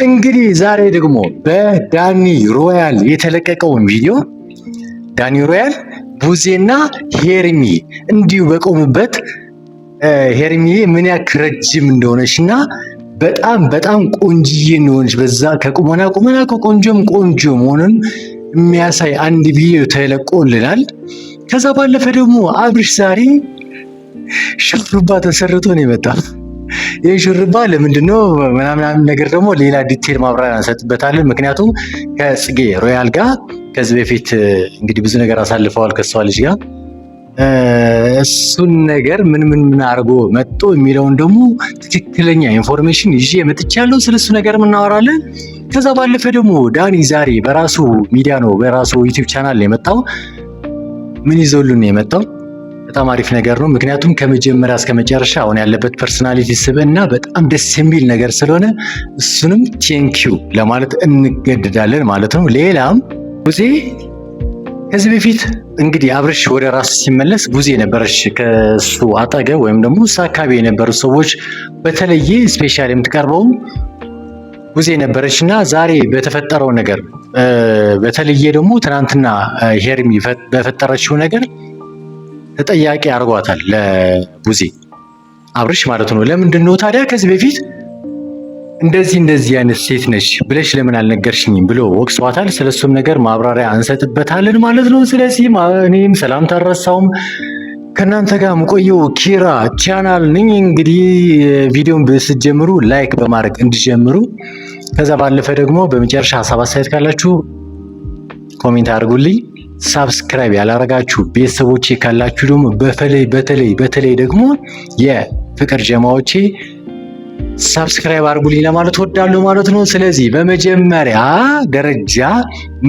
እንግዲህ ዛሬ ደግሞ በዳኒ ሮያል የተለቀቀውን ቪዲዮ ዳኒ ሮያል ቡዜና ሄርሚ እንዲሁ በቆሙበት ሄርሚ ምን ያክል ረጅም እንደሆነችና በጣም ቆንጅዬ እንደሆነች በዛ ከቁመና ቆንጆም ቆንጆ መሆኑን የሚያሳይ አንድ ቪዲዮ ተለቆልናል። ከዛ ባለፈ ደግሞ አብርሽ ዛሬ ሹሩባ ተሰርቶ ነው የመጣው። ይህ ሹሩባ ለምንድነው ምናምን ነገር ደግሞ ሌላ ዲቴል ማብራሪያ እንሰጥበታለን። ምክንያቱም ከጽጌ ሮያል ጋር ከዚህ በፊት እንግዲህ ብዙ ነገር አሳልፈዋል ከሷ ልጅ ጋር እሱን ነገር ምን አድርጎ መጥቶ የሚለውን ደግሞ ትክክለኛ ኢንፎርሜሽን ይዤ መጥቻለሁ። ስለሱ ነገር እናወራለን። ከዛ ባለፈ ደግሞ ዳኒ ዛሬ በራሱ ሚዲያ ነው በራሱ ዩቲዩብ ቻናል ነው የመጣው። ምን ይዞልን የመጣው በጣም አሪፍ ነገር ነው። ምክንያቱም ከመጀመሪያ እስከ መጨረሻ አሁን ያለበት ፐርሰናሊቲ ስብዕና በጣም ደስ የሚል ነገር ስለሆነ እሱንም ቴንኪው ለማለት እንገደዳለን ማለት ነው። ሌላም ቡዜ ከዚህ በፊት እንግዲህ አብርሽ ወደ ራሱ ሲመለስ ቡዜ ነበረች ከሱ አጠገብ ወይም ደግሞ እሱ አካባቢ የነበሩ ሰዎች በተለየ ስፔሻል የምትቀርበው ቡዜ ነበረች እና ዛሬ በተፈጠረው ነገር በተለየ ደግሞ ትናንትና ሄርሚ በፈጠረችው ነገር ተጠያቂ አድርጓታል ለቡዜ አብርሽ ማለት ነው። ለምንድን ነው ታዲያ ከዚህ በፊት እንደዚህ አይነት ሴት ነች ብለሽ ለምን አልነገርሽኝም ብሎ ወቅሷታል። ስለሱም ነገር ማብራሪያ እንሰጥበታለን ማለት ነው። ስለዚህ እኔም ሰላም ታረሳውም ከእናንተ ጋር የምቆየው ኪራ ቻናል ነኝ። እንግዲህ ቪዲዮን ስትጀምሩ ላይክ በማድረግ እንዲጀምሩ፣ ከዛ ባለፈ ደግሞ በመጨረሻ ሀሳብ አስተያየት ካላችሁ ኮሜንት አድርጉልኝ። ሳብስክራይብ ያላረጋችሁ ቤተሰቦቼ ካላችሁ ደግሞ በተለይ ደግሞ የፍቅር ጀማዎቼ ሳብስክራይብ አድርጉልኝ ለማለት ወዳለሁ ማለት ነው። ስለዚህ በመጀመሪያ ደረጃ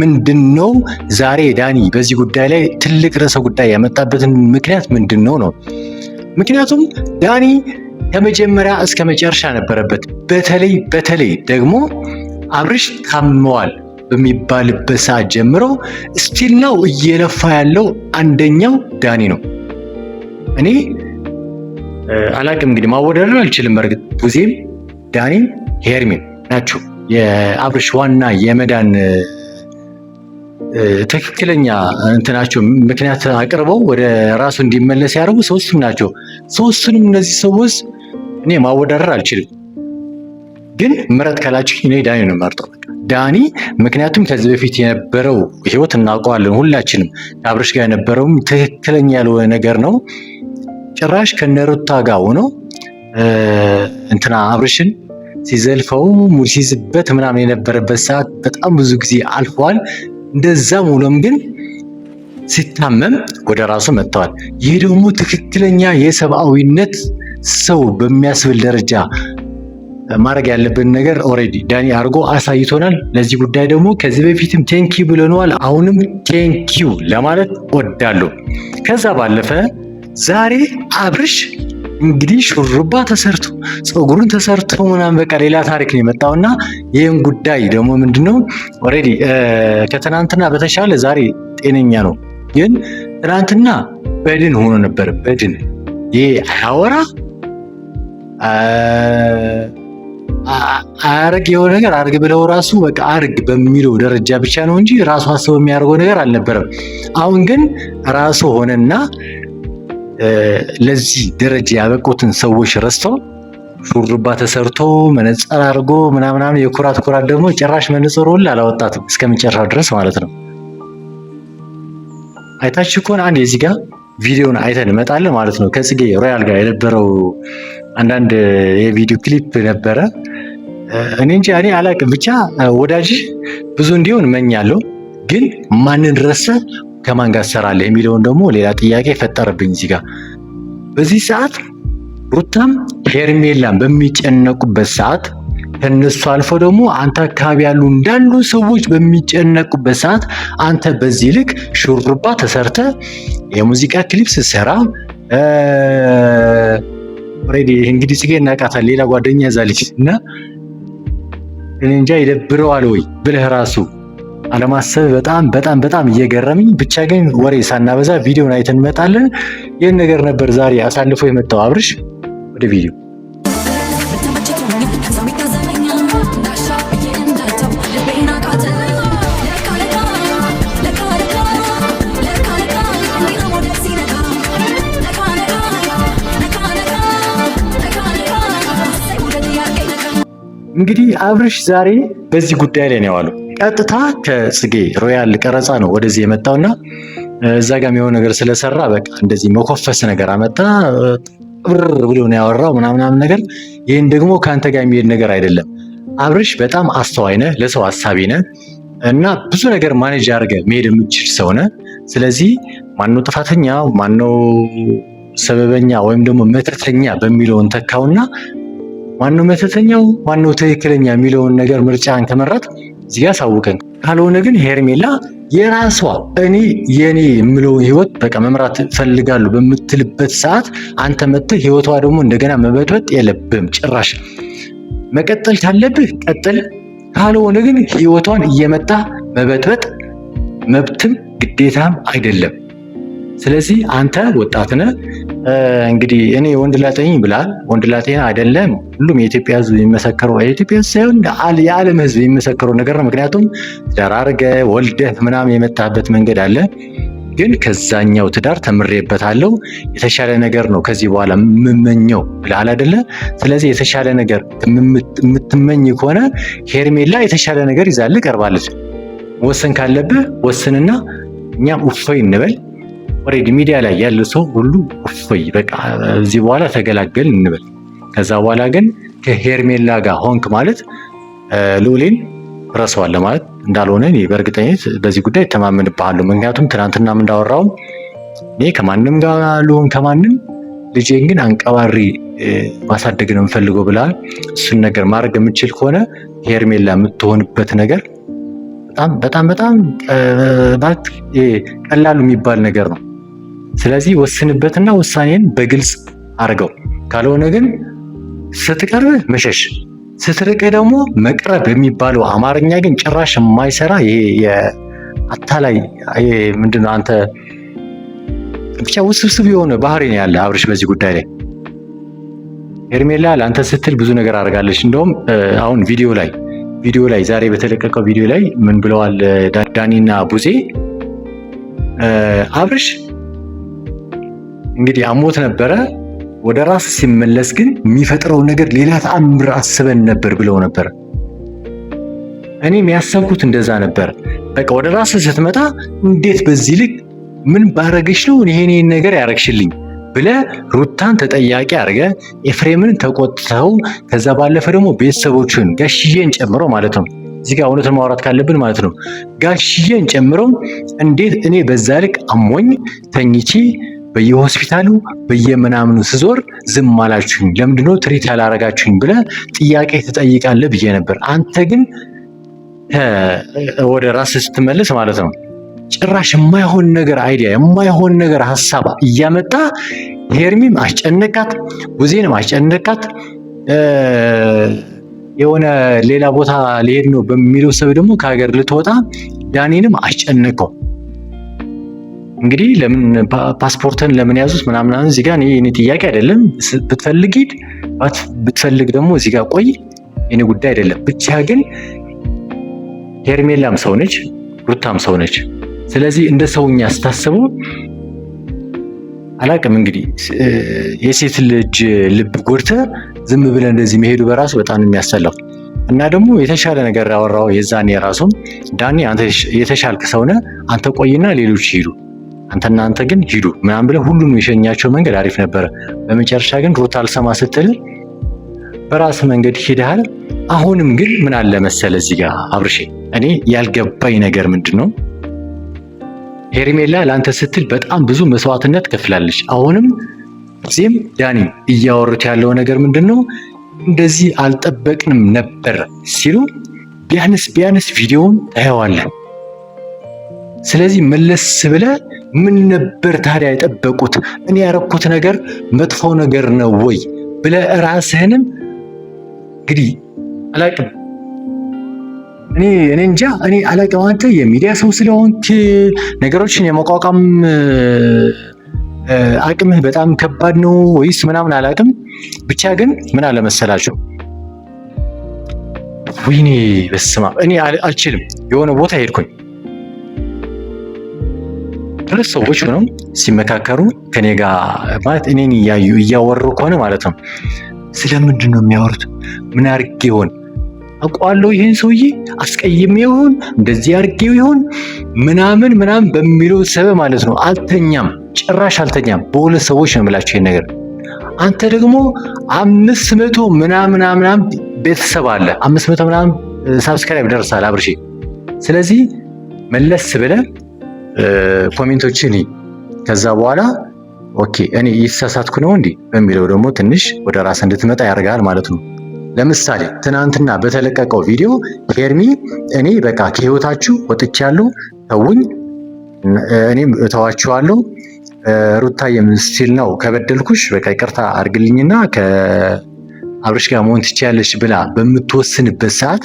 ምንድነው ዛሬ ዳኒ በዚህ ጉዳይ ላይ ትልቅ ርዕሰ ጉዳይ ያመጣበትን ምክንያት ምንድነው ነው? ምክንያቱም ዳኒ ከመጀመሪያ እስከ መጨረሻ ነበረበት። በተለይ ደግሞ አብርሽ ታመዋል በሚባልበት ሰዓት ጀምሮ ስቲል ነው እየለፋ ያለው አንደኛው ዳኒ ነው። እኔ አላቅም እንግዲህ ማወዳደር አልችልም። በርግጥ ቡዜም ዳኒም ሄርሜም ናቸው የአብርሽ ዋና የመዳን ትክክለኛ እንትናቸው ምክንያት አቅርበው ወደ ራሱ እንዲመለስ ያደርጉ ሶስቱም ናቸው። ሶስቱንም እነዚህ ሰዎች እኔ ማወዳደር አልችልም። ግን ምረጥ ካላችሁ እኔ ዳኒ ነው የምመርጠው። ዳኒ ምክንያቱም ከዚህ በፊት የነበረው ህይወት እናውቀዋለን ሁላችንም። ከአብርሽ ጋር የነበረውም ትክክለኛ ያልሆነ ነገር ነው። ጭራሽ ከነሩታ ጋር ሆኖ እንትና አብርሽን ሲዘልፈው ሲይዝበት ምናምን የነበረበት ሰዓት በጣም ብዙ ጊዜ አልፏል። እንደዛም ሆኖም ግን ሲታመም ወደ ራሱ መጥተዋል። ይህ ደግሞ ትክክለኛ የሰብአዊነት ሰው በሚያስብል ደረጃ ማድረግ ያለብን ነገር ኦልሬዲ ዳኒ አድርጎ አሳይቶናል። ለዚህ ጉዳይ ደግሞ ከዚህ በፊትም ቴንኪው ብለነዋል። አሁንም ቴንኪው ለማለት ወዳለሁ። ከዛ ባለፈ ዛሬ አብርሽ እንግዲህ ሹሩባ ተሰርቶ ፀጉሩን ተሰርቶ ምናምን በቃ ሌላ ታሪክ ነው የመጣውና ይህን ጉዳይ ደግሞ ምንድነው ኦልሬዲ ከትናንትና በተሻለ ዛሬ ጤነኛ ነው። ግን ትናንትና በድን ሆኖ ነበር። በድን ይሄ አያወራ አርግ የሆነ ነገር አርግ ብለው ራሱ በቃ አርግ በሚለው ደረጃ ብቻ ነው እንጂ ራሱ አስበው የሚያደርገው ነገር አልነበረም። አሁን ግን ራሱ ሆነና ለዚህ ደረጃ ያበቁትን ሰዎች ረስተው ሹሩባ ተሰርቶ መነጽር አድርጎ ምናምን የኩራት ደግሞ ጭራሽ መነጽሩ ሁሉ አላወጣትም እስከመጨረሻው ድረስ ማለት ነው። አይታችሁ ከሆነ አንድ የዚህ ጋር ቪዲዮን አይተን እንመጣለን ማለት ነው። ከጽጌ ሮያል ጋር የነበረው አንዳንድ የቪዲዮ ክሊፕ ነበረ። እኔ እንጂ እኔ አላቅም ብቻ ወዳጅ ብዙ እንዲሆን እመኛለሁ። ግን ማንን ረሳ ከማን ጋር ሰራለህ የሚለውን ደግሞ ሌላ ጥያቄ ፈጠረብኝ እዚህ ጋር። በዚህ ሰዓት ሩታም ሄርሜላም በሚጨነቁበት ሰዓት ከነሱ አልፎ ደግሞ አንተ አካባቢ ያሉ እንዳሉ ሰዎች በሚጨነቁበት ሰዓት አንተ በዚህ ልክ ሹሩባ ተሰርተ የሙዚቃ ክሊፕ ስትሰራ ኦልሬዲ እንግዲህ ጽጌ እናቃታል ሌላ ጓደኛ ያዛለች እና እኔ እንጃ ይደብረዋል ወይ ብለህ ራሱ አለማሰብ በጣም እየገረመኝ። ብቻ ግን ወሬ ሳናበዛ ቪዲዮን አይተን እንመጣለን። ይህን ነገር ነበር ዛሬ አሳልፎ የመጣው አብርሽ። ወደ ቪዲዮ እንግዲህ አብርሽ ዛሬ በዚህ ጉዳይ ላይ ነው የዋለው። ቀጥታ ከጽጌ ሮያል ቀረጻ ነው ወደዚህ የመጣውና እዛ ጋር የሆነ ነገር ስለሰራ በቃ እንደዚህ መኮፈስ ነገር አመጣ ብር ብሎ ነው ያወራው ምናምን ነገር። ይህን ደግሞ ከአንተ ጋር የሚሄድ ነገር አይደለም። አብርሽ በጣም አስተዋይ ነህ፣ ለሰው አሳቢ ነህ እና ብዙ ነገር ማኔጅ አድርገህ መሄድ የምትችል ሰው ነህ። ስለዚህ ማነው ጥፋተኛ ማነው ሰበበኛ ወይም ደግሞ መተተኛ በሚለውን ተካውና ማነው መተተኛው ማነው ትክክለኛ የሚለውን ነገር ምርጫን ከመረጥ እዚህ ጋር ሳውቀን። ካልሆነ ግን ሄርሜላ የራሷ እኔ የኔ የምለውን ህይወት በቃ መምራት ፈልጋለሁ በምትልበት ሰዓት አንተ መጥተህ ህይወቷ ደግሞ እንደገና መበጥበጥ የለብህም። ጭራሽ መቀጠል ካለብህ ቀጥል፣ ካልሆነ ግን ህይወቷን እየመጣ መበጥበጥ መብትም ግዴታም አይደለም። ስለዚህ አንተ ወጣት ነህ። እንግዲህ እኔ ወንድ ላጤኝ ብላል። ወንድ ላጤኝ አይደለም ሁሉም የኢትዮጵያ ህዝብ የሚመሰክረው የኢትዮጵያ ህዝብ ሳይሆን የዓለም ህዝብ የሚመሰክረው ነገር ነው። ምክንያቱም ትዳር አድርገህ ወልደህ ምናምን የመጣበት መንገድ አለ። ግን ከዛኛው ትዳር ተምሬበታለሁ የተሻለ ነገር ነው ከዚህ በኋላ የምመኘው ብለሃል አይደለ? ስለዚህ የተሻለ ነገር የምትመኝ ከሆነ ሄርሜላ የተሻለ ነገር ይዛልህ ቀርባለች። ወሰን ካለብህ ወስንና እኛም እፎይ እንበል። ኦሬዲ ሚዲያ ላይ ያለው ሰው ሁሉ እፎይ በቃ እዚህ በኋላ ተገላገል እንበል። ከዛ በኋላ ግን ከሄርሜላ ጋር ሆንክ ማለት ልዑሌን ረሳዋለህ ማለት እንዳልሆነ እኔ በእርግጠኝነት በዚህ ጉዳይ እተማመንብሃለሁ። ምክንያቱም ትናንትናም እንዳወራው እኔ ከማንም ጋር ልሆን ከማንም ልጄን ግን አንቀባሪ ማሳደግ ነው የምፈልገው ብለሃል። እሱን ነገር ማድረግ የምችል ከሆነ ሄርሜላ የምትሆንበት ነገር በጣም ቀላሉ የሚባል ነገር ነው። ስለዚህ ወስንበትና ውሳኔን በግልጽ አድርገው። ካልሆነ ግን ስትቀርብ መሸሽ ስትርቅ ደግሞ መቅረብ የሚባለው አማርኛ ግን ጭራሽ የማይሰራ ይሄ የአታላይ ምንድነው? አንተ ብቻ ውስብስብ የሆነ ባህሪ ነው ያለ አብርሽ በዚህ ጉዳይ ላይ። ሄርሜላ ለአንተ ስትል ብዙ ነገር አድርጋለች። እንደውም አሁን ቪዲዮ ላይ ዛሬ በተለቀቀው ቪዲዮ ላይ ምን ብለዋል ዳኒና ቡዜ? አብርሽ እንግዲህ አሞት ነበረ፣ ወደ ራስ ሲመለስ ግን የሚፈጥረው ነገር ሌላ ተአምር አስበን ነበር ብለው ነበር። እኔም ያሰብኩት እንደዛ ነበር። በቃ ወደ ራስ ስትመጣ እንዴት በዚህ ልክ ምን ባረገሽ ነው ይሄን ነገር ያረግሽልኝ ብለህ ሩታን ተጠያቂ አድርገህ ኤፍሬምን ተቆጥተው ከዛ ባለፈ ደግሞ ቤተሰቦችን ጋሽዬን ጨምሮ ማለት ነው እዚህ ጋር እውነቱን ማውራት ካለብን ማለት ነው ጋሽዬን ጨምሮ እንዴት እኔ በዛ ልክ አሞኝ ተኝቼ በየሆስፒታሉ በየምናምኑ ስዞር ዝም አላችሁኝ? ለምንድነው ትሪት ያላረጋችሁኝ ብለህ ጥያቄ ትጠይቃለህ ብዬ ነበር። አንተ ግን ወደ ራስ ስትመለስ ማለት ነው ጭራሽ የማይሆን ነገር አይዲያ የማይሆን ነገር ሐሳብ እያመጣ ሄርሚም አስጨነቃት፣ ቡዜንም አስጨነቃት። የሆነ ሌላ ቦታ ሊሄድ ነው በሚለው ሰው ደግሞ ከሀገር ልትወጣ ዳኒንም አስጨነቀው። እንግዲህ ለምን ፓስፖርትን ለምን ያዙት ምናምን እዚህ ጋር እኔ ጥያቄ አይደለም። ብትፈልግ ሂድ፣ ብትፈልግ ደግሞ እዚህ ጋር ቆይ፣ የኔ ጉዳይ አይደለም። ብቻ ግን ሄርሜላም ሰው ነች፣ ሩታም ሰው ነች። ስለዚህ እንደ ሰውኛ ስታስቡ አላቅም እንግዲህ የሴት ልጅ ልብ ጎድተህ ዝም ብለህ እንደዚህ መሄዱ በራሱ በጣም የሚያስጠላው እና ደግሞ የተሻለ ነገር ያወራው የዛኔ የራሱም ዳኒ አንተ የተሻልክ ሰው ነህ፣ አንተ ቆይና ሌሎች ሂዱ፣ አንተ ግን ሂዱ ምናምን ብለህ ሁሉንም የሸኛቸው መንገድ አሪፍ ነበረ። በመጨረሻ ግን ሩታ አልሰማ ስትል በራስ መንገድ ሄደሃል። አሁንም ግን ምን አለ መሰለ እዚህ ጋር አብርሼ እኔ ያልገባኝ ነገር ምንድን ነው? ሄርሜላ ለአንተ ስትል በጣም ብዙ መስዋዕትነት ከፍላለች። አሁንም ጊዜም ዳኒ እያወሩት ያለው ነገር ምንድን ነው? እንደዚህ አልጠበቅንም ነበር ሲሉ ቢያንስ ቪዲዮውን ታየዋለህ። ስለዚህ መለስ ብለህ ምን ነበር ታዲያ የጠበቁት? እኔ ያረኩት ነገር መጥፎ ነገር ነው ወይ ብለህ ራስህንም እንግዲህ አላቅም እኔ እንጃ እኔ አላቅም። አንተ የሚዲያ ሰው ስለሆንክ ነገሮችን የመቋቋም አቅምህ በጣም ከባድ ነው ወይስ ምናምን አላቅም። ብቻ ግን ምን አለ መሰላችሁ፣ ወይኔ በስመ አብ እኔ አልችልም። የሆነ ቦታ ሄድኩኝ ሁለት ሰዎች ሆነው ሲመካከሩ ከኔ ጋር ማለት እኔን እያወሩ ከሆነ ማለት ነው ስለምንድን ነው የሚያወሩት? ምን አድርጌ ይሆን አውቀዋለሁ ይሄን ሰውዬ አስቀይሜው ይሆን እንደዚህ አድርጌው ይሆን ምናምን በሚለው ሰበብ ማለት ነው አልተኛም፣ ጭራሽ አልተኛም። በሁለት ሰዎች ነው የምላቸው ይሄን ነገር። አንተ ደግሞ 500 ምናምን ቤተሰብ አለ፣ 500 ምናምን ሳብስክራይብ ደርሳል አብርሽ። ስለዚህ መለስ ብለህ ኮሜንቶችን ከዛ በኋላ ኦኬ እኔ ይሳሳትኩ ነው እንዴ በሚለው ደግሞ ትንሽ ወደ ራስ እንድትመጣ ያደርጋል ማለት ነው። ለምሳሌ ትናንትና በተለቀቀው ቪዲዮ ሄርሚ እኔ በቃ ከህይወታችሁ ወጥቻለሁ፣ ተውኝ፣ እኔም እተዋችኋለሁ፣ ሩታዬም ስቲል ነው ከበደልኩሽ በቃ ይቅርታ አድርግልኝና ከአብርሽ ጋር መሆን ትችያለሽ ብላ በምትወስንበት ሰዓት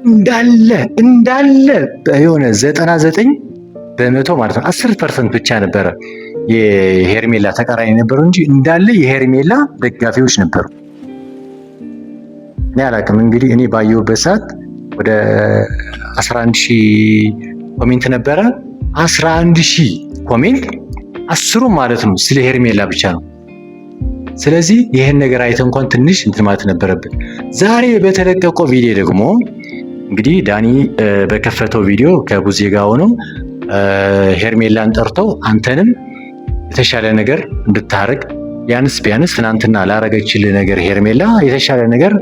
እንዳለ የሆነ 99% ማለት ነው 10% ብቻ ነበረ የሄርሜላ ተቃራኒ ነበሩ እንጂ እንዳለ የሄርሜላ ደጋፊዎች ነበሩ። እኔ አላውቅም እንግዲህ እኔ ባየሁበት ሰዓት ወደ 11000 ኮሜንት ነበረ። 11000 ኮሜንት 10ሩ ማለት ነው ስለ ሄርሜላ ብቻ ነው። ስለዚህ ይሄን ነገር አይተ እንኳን ትንሽ እንትን ማለት ነበረብን። ዛሬ በተለቀቀው ቪዲዮ ደግሞ እንግዲህ ዳኒ በከፈተው ቪዲዮ ከቡዜ ጋር ሆኖ ሄርሜላን ጠርተው አንተንም የተሻለ ነገር እንድታረግ ቢያንስ ትናንትና ላረገችልህ ነገር ሄርሜላ የተሻለ ነገር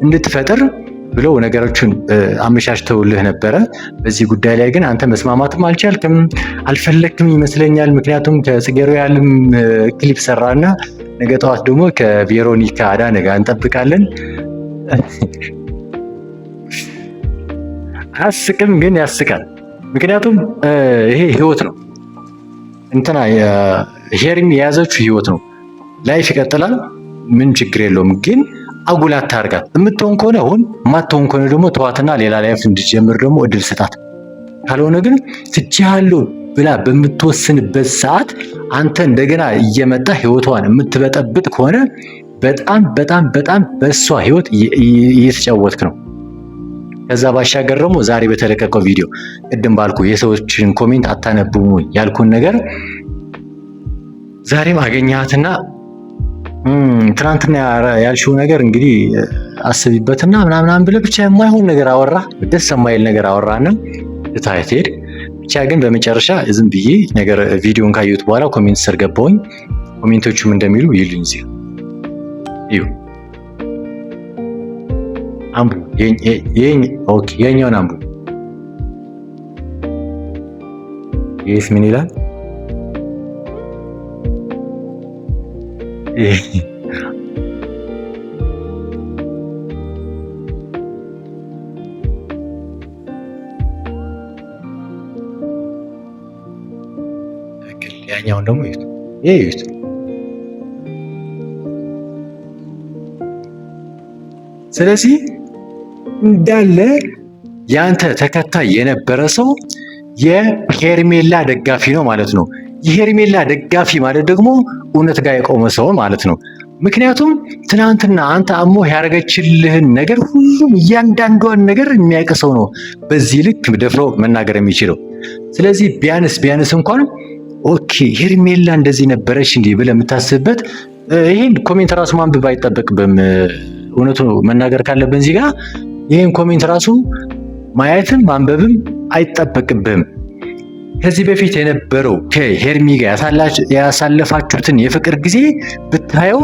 እንድትፈጥር ብለው ነገሮችን አመቻችተውልህ ነበረ። በዚህ ጉዳይ ላይ ግን አንተ መስማማትም አልፈለክም ይመስለኛል። ምክንያቱም ከጽጌረዳም ክሊፕ ሰራና ነገ ጠዋት ደግሞ ከቬሮኒካ አዳነ ጋር እንጠብቃለን። አያስቅም? ግን ያስቃል። ምክንያቱም ይሄ ህይወት ነው። እንትና ሄርሚ የያዘችው ህይወት ነው። ላይፍ ይቀጥላል። ምን ችግር የለውም። ግን አጉል አታርጋት። የምትሆን ከሆነ ሁን፣ የማትሆን ከሆነ ደግሞ ተዋትና ሌላ ላይፍ እንድትጀምር ደግሞ እድል ስጣት። ካልሆነ ግን ትችያለሁ ብላ በምትወስንበት ሰዓት አንተ እንደገና እየመጣ ህይወቷን የምትበጠብጥ ከሆነ በጣም በእሷ ህይወት እየተጫወትክ ነው። ከዛ ባሻገር ደግሞ ዛሬ በተለቀቀው ቪዲዮ ቅድም ባልኩ የሰዎችን ኮሜንት አታነብሙ ያልኩን ነገር ዛሬም አገኘሃትና ትናንትና ያልሽው ነገር እንግዲህ አስቢበትና ምናምን ብለህ ብቻ የማይሆን ነገር አወራ፣ ደስ የማይል ነገር አወራና ልታየት ሄድ። ብቻ ግን በመጨረሻ ዝም ብዬ ነገር ቪዲዮን ካየሁት በኋላ ኮሜንት ስር ገባሁኝ። ኮሜንቶቹም እንደሚሉ ይሉኝ እዚህ እዩ አንቡ ኦኬ የኛውን አንቡ ይህስ ምን ይላል? ያኛውን ደግሞ ይዩት። ስለዚህ እንዳለ ያንተ ተከታይ የነበረ ሰው የሄርሜላ ደጋፊ ነው ማለት ነው። የሄርሜላ ደጋፊ ማለት ደግሞ እውነት ጋር የቆመ ሰው ማለት ነው። ምክንያቱም ትናንትና አንተ አሞ ያደረገችልህን ነገር ሁሉም እያንዳንዷን ነገር የሚያውቅ ሰው ነው በዚህ ልክ ደፍሮ መናገር የሚችለው። ስለዚህ ቢያንስ እንኳን ኦኬ ሄርሜላ እንደዚህ ነበረች እንዲህ ብለህ የምታስብበት ይሄን ኮሜንት ራሱ ማንበብ አይጠበቅብህም። እውነቱ መናገር ካለብን እዚህ ጋር ይሄን ኮሜንት ራሱ ማየትም ማንበብም አይጠበቅብህም። ከዚህ በፊት የነበረው ከሄርሚ ጋር ያሳለፋችሁትን የፍቅር ጊዜ ብታየው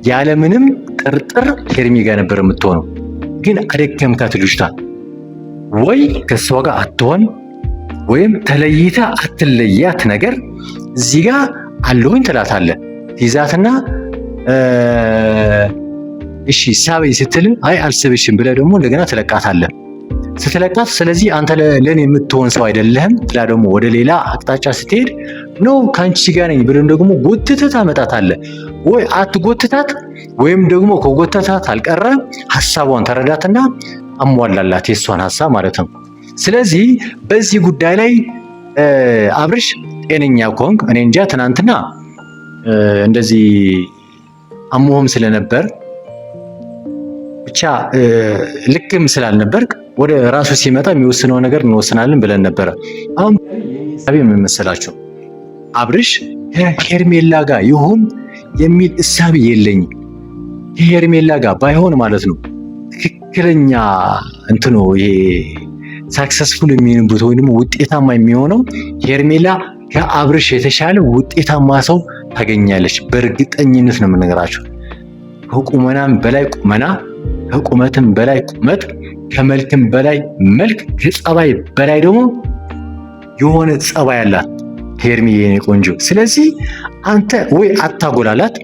ያለምንም ጥርጥር ሄርሚ ጋር ነበር የምትሆነው። ግን አደከምካት ልጅቷ። ወይ ከሷ ጋር አትሆን ወይም ተለይታ አትለያት ነገር እዚህ ጋር አለሁኝ ትላታለህ። ትይዛትና እሺ ሳበኝ ስትል አይ አልስብሽም ብለህ ደግሞ እንደገና ትለቃታለህ። ስትለቃት ስለዚህ አንተ ለኔ የምትሆን ሰው አይደለህም ብላ ደግሞ ወደ ሌላ አቅጣጫ ስትሄድ ነው ካንቺ ጋር ነኝ ብለን ደግሞ ጎትተህ ታመጣታለህ። ወይ አትጎትታት ወይም ደግሞ ከጎተታት አልቀረ ሐሳቧን ተረዳትና አሟላላት የሷን ሐሳብ ማለት ነው። ስለዚህ በዚህ ጉዳይ ላይ አብርሽ ጤነኛ ኮንክ እኔ እንጃ ትናንትና እንደዚህ አሞህም ስለነበር ብቻ ልክም ስላልነበርክ ወደ ራሱ ሲመጣ የሚወስነው ነገር እንወስናለን ብለን ነበረ። አሁን ምን መሰላችሁ አብርሽ ከሄርሜላ ጋር ይሁን የሚል እሳቤ የለኝም። ከሄርሜላ ጋር ባይሆን ማለት ነው ትክክለኛ እንትኑ ይሄ ሳክሰስፉል የሚሆንበት ወይ ደግሞ ውጤታማ የሚሆነው ሄርሜላ ከአብርሽ የተሻለ ውጤታማ ሰው ታገኛለች። በእርግጠኝነት ነው የምነግራችሁ። ከቁመናም በላይ ቁመና፣ ከቁመትም በላይ ቁመት፣ ከመልክም በላይ መልክ፣ ከጸባይ በላይ ደግሞ የሆነ ጸባይ አላት ሄርሚ የኔ ቆንጆ። ስለዚህ አንተ ወይ አታጎላላት።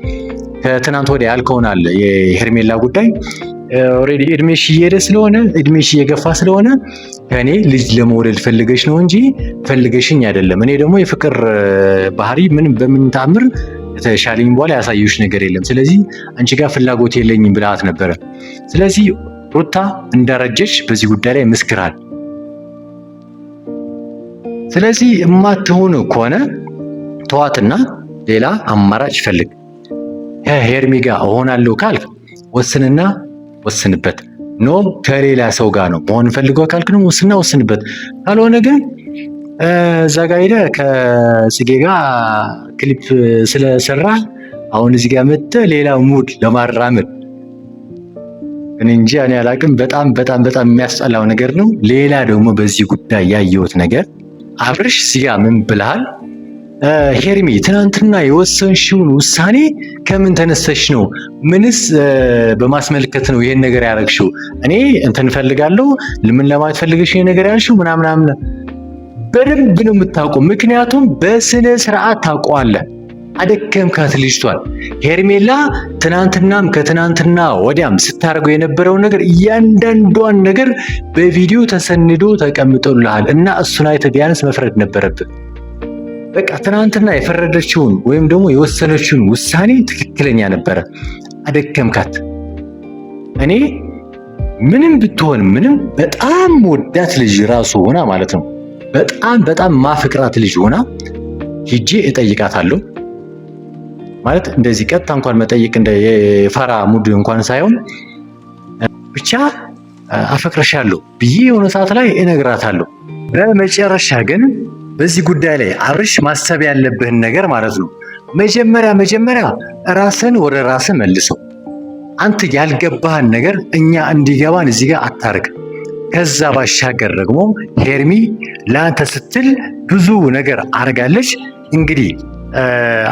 ከትናንት ወዲያ ያልከውን አለ የሄርሜላ ጉዳይ ኦልሬዲ እድሜሽ እየሄደ ስለሆነ እድሜሽ እየገፋ ስለሆነ ከኔ ልጅ ለመውለድ ፈልገሽ ነው እንጂ ፈልገሽኝ አይደለም። እኔ ደግሞ የፍቅር ባህሪ በምን ታምር ተሻለኝ በኋላ ያሳየሽ ነገር የለም። ስለዚህ አንቺ ጋር ፍላጎት የለኝም ብለሃት ነበረ። ስለዚህ ሩታ እንዳረጀሽ በዚህ ጉዳይ ላይ መስክራል። ስለዚህ የማትሆን ከሆነ ተዋትና ሌላ አማራጭ ፈልግ። ከሄርሚ ጋር እሆናለሁ ካልክ ወስንና ወስንበት። ኖ ከሌላ ሰው ጋር ነው መሆን ፈልገው ካልክ ነው ወስንበት። ካልሆነ ግን እዛ ጋር ሄደህ ከጽጌ ጋር ክሊፕ ስለሰራ አሁን እዚህ ጋር መጥተህ ሌላ ሙድ ለማራመድ እኔ እንጂ እኔ አላቅም። በጣም በጣም በጣም የሚያስጠላው ነገር ነው። ሌላ ደግሞ በዚህ ጉዳይ ያየሁት ነገር አብርሽ እዚህ ጋር ምን ብለሃል? ሄርሚ ትናንትና የወሰንሽውን ውሳኔ ከምን ተነስተሽ ነው? ምንስ በማስመልከት ነው ይሄን ነገር ያደረግሽው? እኔ እንትን ፈልጋለሁ ምን ለማለት ፈልገሽ ይሄን ነገር ያልሽው ምናምን በደንብ ነው የምታውቀው። ምክንያቱም በስነ ስርዓት ታውቀዋለህ። አደከምካት ልጅቷን። ሄርሜላ ትናንትናም ከትናንትና ወዲያም ስታደርገው የነበረው ነገር እያንዳንዷን ነገር በቪዲዮ ተሰንዶ ተቀምጦልሃል እና እሱን አይተህ ቢያንስ መፍረድ ነበረብህ። በቃ ትናንትና የፈረደችውን ወይም ደግሞ የወሰነችውን ውሳኔ ትክክለኛ ነበረ። አደከምካት። እኔ ምንም ብትሆን ምንም በጣም ወዳት ልጅ ራሱ ሆና ማለት ነው በጣም በጣም ማፍቅራት ልጅ ሆና ሂጄ እጠይቃታለሁ ማለት እንደዚህ ቀጥታ እንኳን መጠየቅ እንደ የፋራ ሙድ እንኳን ሳይሆን ብቻ አፈቅርሻለሁ ብዬ የሆነ ሰዓት ላይ እነግራታለሁ። በመጨረሻ ግን በዚህ ጉዳይ ላይ አብርሽ ማሰብ ያለብህን ነገር ማለት ነው መጀመሪያ ራስን ወደ ራስህ መልሰው። አንተ ያልገባህን ነገር እኛ እንዲገባን እዚህ ጋር አታርግ። ከዛ ባሻገር ደግሞ ሄርሚ ለአንተ ስትል ብዙ ነገር አርጋለች። እንግዲህ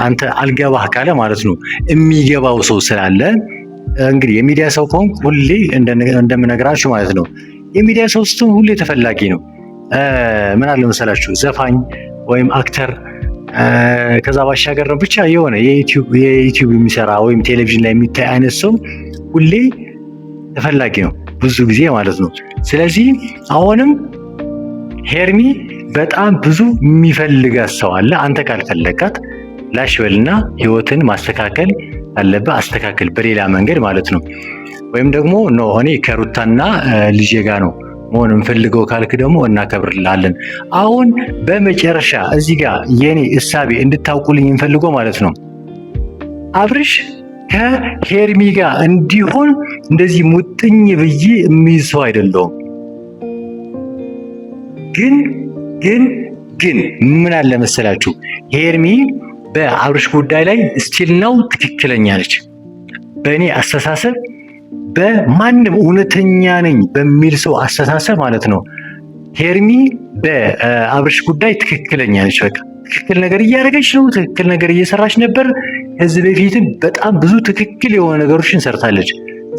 አንተ አልገባህ ካለ ማለት ነው የሚገባው ሰው ስላለ እንግዲህ የሚዲያ ሰው ከሆንክ ሁሌ እንደምነግራችሁ ማለት ነው የሚዲያ ሰው ስትሆን ሁሌ ተፈላጊ ነው። ምን አለ መሰላችሁ ዘፋኝ ወይም አክተር ከዛ ባሻገር ነው ብቻ የሆነ የዩቲዩብ የሚሰራ ወይም ቴሌቪዥን ላይ የሚታይ አይነት ሰው ሁሌ ተፈላጊ ነው ብዙ ጊዜ ማለት ነው። ስለዚህ አሁንም ሄርሚ በጣም ብዙ የሚፈልጋት ሰው አለ። አንተ ካልፈለጋት ላሽበልና ህይወትን ማስተካከል አለብህ። አስተካከል በሌላ መንገድ ማለት ነው። ወይም ደግሞ ኖ እኔ ከሩታና ልጄ ጋር ነው መሆን እንፈልገው ካልክ ደግሞ እናከብርላለን። አሁን በመጨረሻ እዚህ ጋር የኔ እሳቤ እንድታውቁልኝ እንፈልገው ማለት ነው አብርሽ ከሄርሚ ጋር እንዲሆን እንደዚህ ሙጥኝ ብዬ የሚይዝ ሰው አይደለሁም። ግን ምን አለ መሰላችሁ ሄርሚ በአብርሽ ጉዳይ ላይ ስቲል ነው ትክክለኛ ነች። በእኔ አስተሳሰብ በማንም እውነተኛ ነኝ በሚል ሰው አስተሳሰብ ማለት ነው ሄርሚ በአብርሽ ጉዳይ ትክክለኛ ነች። በቃ ትክክል ነገር እያደረገች ነው። ትክክል ነገር እየሰራች ነበር። ከዚህ በፊትም በጣም ብዙ ትክክል የሆነ ነገሮችን ሰርታለች።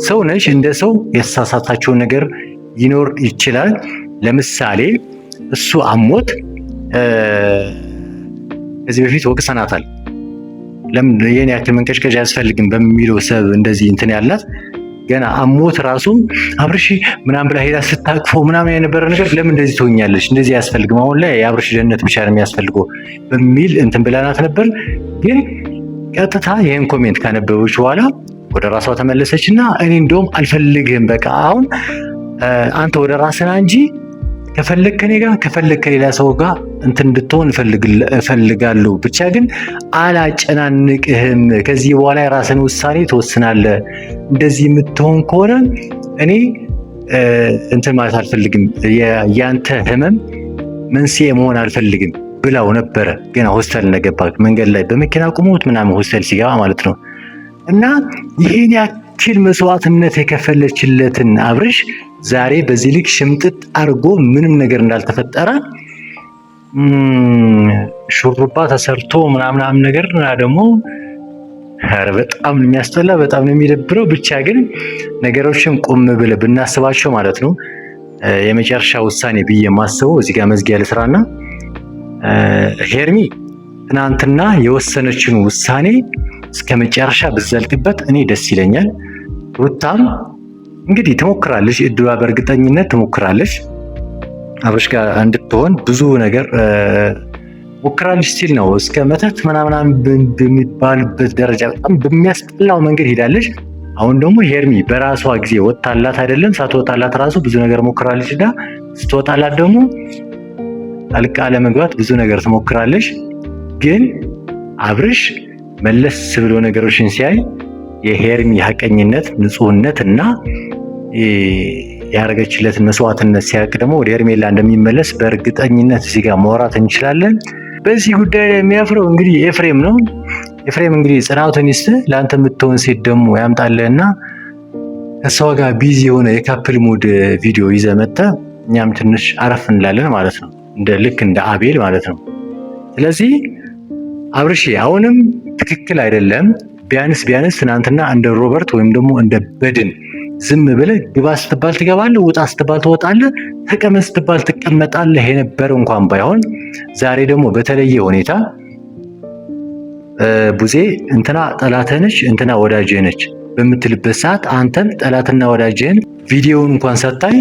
ሰው ነች፣ እንደ ሰው የተሳሳታቸው ነገር ይኖር ይችላል። ለምሳሌ እሱ አሞት ከዚህ በፊት ወቅሰናታል። ለምን የኔ ያክል መንቀጭቀጭ አያስፈልግም በሚለው ሰብ እንደዚህ እንትን ያላት ገና አሞት ራሱ አብርሽ ምናምን ብላ ሄዳ ስታቅፈው ምናምን የነበረ ነገር ለምን እንደዚህ ትሆኛለች? እንደዚህ አያስፈልግም፣ አሁን ላይ የአብርሽ ደህንነት ብቻ ነው የሚያስፈልገው በሚል እንትን ብላናት ነበር። ግን ቀጥታ ይህን ኮሜንት ካነበበች በኋላ ወደ ራሷ ተመለሰች እና እኔ እንደውም አልፈልግህም፣ በቃ አሁን አንተ ወደ ራስና እንጂ ከፈለክ ከኔ ጋር ከፈለክ ከሌላ ሰው ጋር እንትን እንድትሆን እፈልጋለሁ፣ ብቻ ግን አላጨናንቅህም። ከዚህ በኋላ የራስን ውሳኔ ትወስናለህ። እንደዚህ የምትሆን ከሆነ እኔ እንትን ማለት አልፈልግም፣ ያንተ ህመም መንስኤ መሆን አልፈልግም ብላው ነበረ። ገና ሆስቴል እንደገባ መንገድ ላይ በመኪና ቁሞት ምናምን ሆስቴል ሲገባ ማለት ነው። እና ይሄን ያክል መስዋዕትነት የከፈለችለትን አብርሽ ዛሬ በዚህ ልክ ሽምጥጥ አድርጎ ምንም ነገር እንዳልተፈጠረ ሹሩባ ተሰርቶ ምናምን ነገር እና ደግሞ በጣም ነው የሚያስጠላ፣ በጣም ነው የሚደብረው። ብቻ ግን ነገሮችን ቆም ብለህ ብናስባቸው ማለት ነው የመጨረሻ ውሳኔ ብዬ የማስበው እዚህ ጋር መዝጊያ ልስራና ሄርሚ ትናንትና የወሰነችን ውሳኔ እስከ መጨረሻ ብዘልቅበት እኔ ደስ ይለኛል። ሩታም እንግዲህ ትሞክራለች፣ እድሏ በእርግጠኝነት ትሞክራለች አብርሽ ጋር እንድትሆን ብዙ ነገር ሞክራለች ሲል ነው እስከ መተት ምናምን በሚባልበት ደረጃ በጣም በሚያስጠላው መንገድ ሄዳለች። አሁን ደግሞ ሄርሚ በራሷ ጊዜ ወጣላት አይደለም ሳትወጣላት ራሱ ብዙ ነገር ሞክራለች እና ስትወጣላት ደግሞ ጣልቃ ለመግባት ብዙ ነገር ትሞክራለች። ግን አብርሽ መለስ ብሎ ነገሮችን ሲያይ የሄርሚ ሐቀኝነት፣ ንጹህነት እና ያደረገችለትን መስዋዕትነት ሲያውቅ ደግሞ ወደ ሄርሜላ እንደሚመለስ በእርግጠኝነት እዚህ ጋር ማውራት እንችላለን። በዚህ ጉዳይ ላይ የሚያፍረው እንግዲህ ኤፍሬም ነው። ኤፍሬም እንግዲህ ጽናቱን ይስጥህ፣ ለአንተ የምትሆን ሴት ደግሞ ያምጣልህና ከሷ ጋር ቢዚ የሆነ የካፕል ሙድ ቪዲዮ ይዘህ መጥተህ እኛም ትንሽ አረፍ እንላለን ማለት ነው፣ ልክ እንደ አቤል ማለት ነው። ስለዚህ አብርሽ አሁንም ትክክል አይደለም። ቢያንስ ትናንትና እንደ ሮበርት ወይም ደግሞ እንደ በድን ዝም ብለህ ግባ ስትባል ትገባለህ፣ ውጣ ስትባል ትወጣለህ፣ ተቀመጥ ስትባል ትቀመጣለህ የነበረው እንኳን ባይሆን ዛሬ ደግሞ በተለየ ሁኔታ ቡዜ እንትና ጠላትህ ነች እንትና ወዳጅህ ነች በምትልበት ሰዓት አንተም ጠላትና ወዳጅህን ቪዲዮውን እንኳን ሳታይ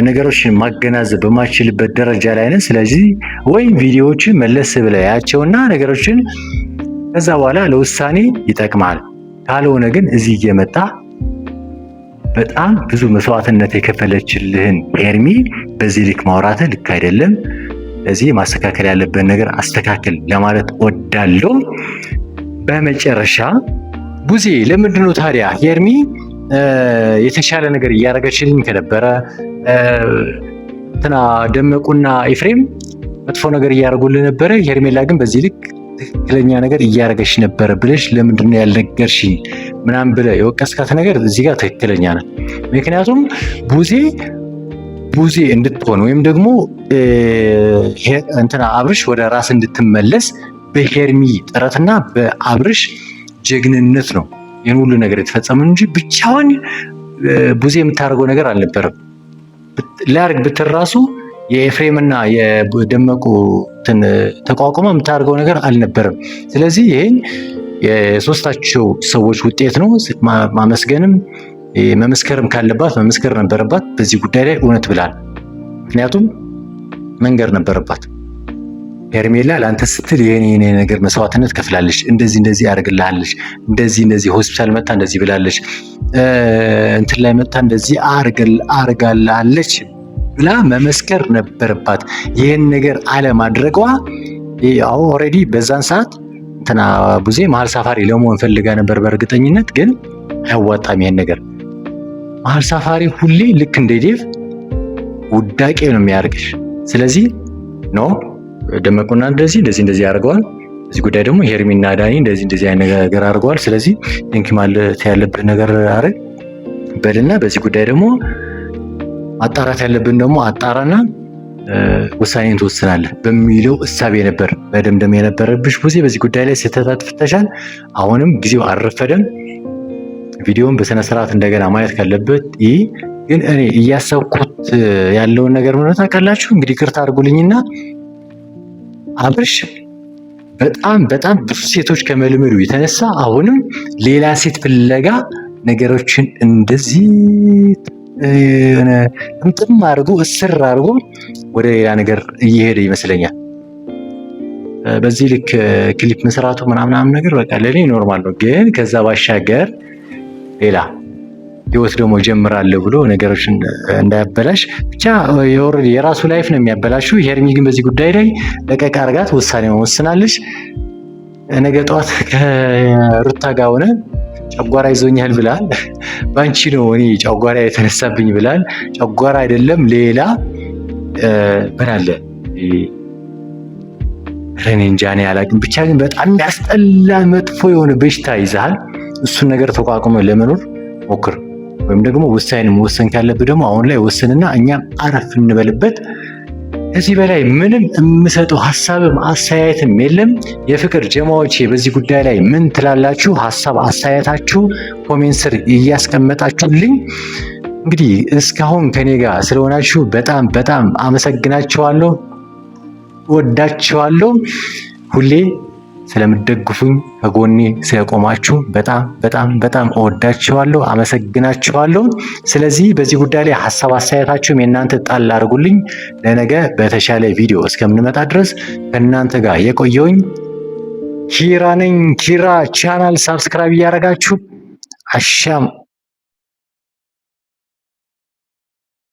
ነገሮችን ማገናዘብ በማችልበት ደረጃ ላይ ነህ። ስለዚህ ወይም ቪዲዮዎችን መለስ ብለህ ያቸውና ነገሮችን ከዛ በኋላ ለውሳኔ ይጠቅማል። ካልሆነ ግን እዚህ እየመጣ በጣም ብዙ መስዋዕትነት የከፈለችልህን ሄርሚ በዚህ ልክ ማውራትህ ልክ አይደለም። ስለዚህ ማስተካከል ያለብን ነገር አስተካክል ለማለት ወዳለሁ። በመጨረሻ ቡዜ ለምንድን ነው ታዲያ ሄርሚ የተሻለ ነገር እያደረገችልኝ ከነበረ እንትና ደመቁና ኤፍሬም መጥፎ ነገር እያደረጉልህ ነበረ፣ ሄርሜላ ግን በዚህ ልክ ትክክለኛ ነገር እያደረገች ነበረ ብለሽ ለምንድን ነው ያልነገርሽኝ ምናምን ብለህ የወቀስካት ነገር እዚህ ጋር ትክክለኛ ነው። ምክንያቱም ቡዜ እንድትሆን ወይም ደግሞ እንትና አብርሽ ወደ ራስ እንድትመለስ በሄርሚ ጥረትና በአብርሽ ጀግንነት ነው ይህን ሁሉ ነገር የተፈጸመው እንጂ ብቻውን ቡዜ የምታደርገው ነገር አልነበረም። ሊያርግ ብትል ራሱ የኤፍሬምና የደመቁ ተቋቁሞ የምታደርገው ነገር አልነበረም። ስለዚህ ይሄን የሶስታቸው ሰዎች ውጤት ነው። ማመስገንም መመስከርም ካለባት መመስከር ነበረባት። በዚህ ጉዳይ ላይ እውነት ብላል። ምክንያቱም መንገር ነበረባት። ሄርሜላ ለአንተ ስትል ይሄን ነገር መስዋዕትነት ከፍላለች፣ እንደዚህ አድርግልሃለች፣ እንደዚህ ሆስፒታል መጣ እንደዚህ ብላለች፣ እንትን ላይ መጣ እንደዚህ አርጋላለች ብላ መመስከር ነበረባት። ይህን ነገር አለማድረጓ ኦልሬዲ በዛን ሰዓት እንትና ቡዜ መሀል ሳፋሪ ለመሆን ፈልጋ ነበር በእርግጠኝነት። ግን አያዋጣም ይሄን ነገር። መሀል ሳፋሪ ሁሌ ልክ እንደ ዴቭ ውዳቄ ነው የሚያደርግሽ። ስለዚህ ኖ ደመቁና እንደዚህ ያደርገዋል። እዚህ ጉዳይ ደግሞ ሄርሚና ዳኒ እንደዚህ አይነት ነገር አድርገዋል። ስለዚህ ቲንክ ማለት ያለብህ ነገር አረግ በልና በዚህ ጉዳይ ደግሞ ማጣራት ያለብን ደግሞ አጣራና ውሳኔን ትወስናለህ በሚለው እሳቤ ነበር በደምደም የነበረብሽ ቡዜ። በዚህ ጉዳይ ላይ ስህተት አጥፍተሻል። አሁንም ጊዜው አልረፈደም። ቪዲዮውን በስነ ስርዓት እንደገና ማየት ካለበት ግን እኔ እያሰብኩት ያለውን ነገር ምን ታውቃላችሁ? እንግዲህ ይቅርታ አድርጉልኝና አብርሽ በጣም ብዙ ሴቶች ከመልመዱ የተነሳ አሁንም ሌላ ሴት ፍለጋ ነገሮችን እንደዚህ ጥምጥም አድርጎ እስር አድርጎ ወደ ሌላ ነገር እየሄደ ይመስለኛል። በዚህ ልክ ክሊፕ መስራቱ ምናምን ነገር በቃ ለኔ ኖርማል ነው። ግን ከዛ ባሻገር ሌላ ህይወት ደግሞ ጀምራለሁ ብሎ ነገሮችን እንዳያበላሽ ብቻ የራሱ ላይፍ ነው የሚያበላሽው። ሄርሚ ግን በዚህ ጉዳይ ላይ ለቀቅ አድርጋት ውሳኔ ወስናለች። ነገ ጠዋት ከሩታ ጋር ሆነ ጨጓራ ይዞኛል ብላል። ባንቺ ነው እኔ ጨጓራ የተነሳብኝ ብላል። ጨጓራ አይደለም ሌላ ምን አለ እኔ እንጃ እኔ አላውቅም። ብቻ ግን በጣም ያስጠላ መጥፎ የሆነ በሽታ ይዛል። እሱን ነገር ተቋቁሞ ለመኖር ሞክር። ወይም ደግሞ ውሳኔ መወሰን ካለብህ ደግሞ አሁን ላይ ወስንና እኛም አረፍ እንበልበት። ከዚህ በላይ ምንም የምሰጠው ሀሳብም አስተያየትም የለም። የፍቅር ጀማዎቼ በዚህ ጉዳይ ላይ ምን ትላላችሁ? ሀሳብ አስተያየታችሁ ኮሜንት ስር እያስቀመጣችሁልኝ እንግዲህ እስካሁን ከኔ ጋር ስለሆናችሁ በጣም በጣም አመሰግናችኋለሁ፣ ወዳችኋለሁ። ሁሌ ስለምትደግፉኝ ከጎኔ ስለቆማችሁ በጣም በጣም በጣም እወዳችኋለሁ፣ አመሰግናችኋለሁ። ስለዚህ በዚህ ጉዳይ ላይ ሀሳብ አስተያየታችሁም የእናንተ ጣል አድርጉልኝ። ለነገ በተሻለ ቪዲዮ እስከምንመጣ ድረስ ከእናንተ ጋር የቆየውኝ ኪራ ነኝ። ኪራ ቻናል ሳብስክራይብ እያደረጋችሁ አሻም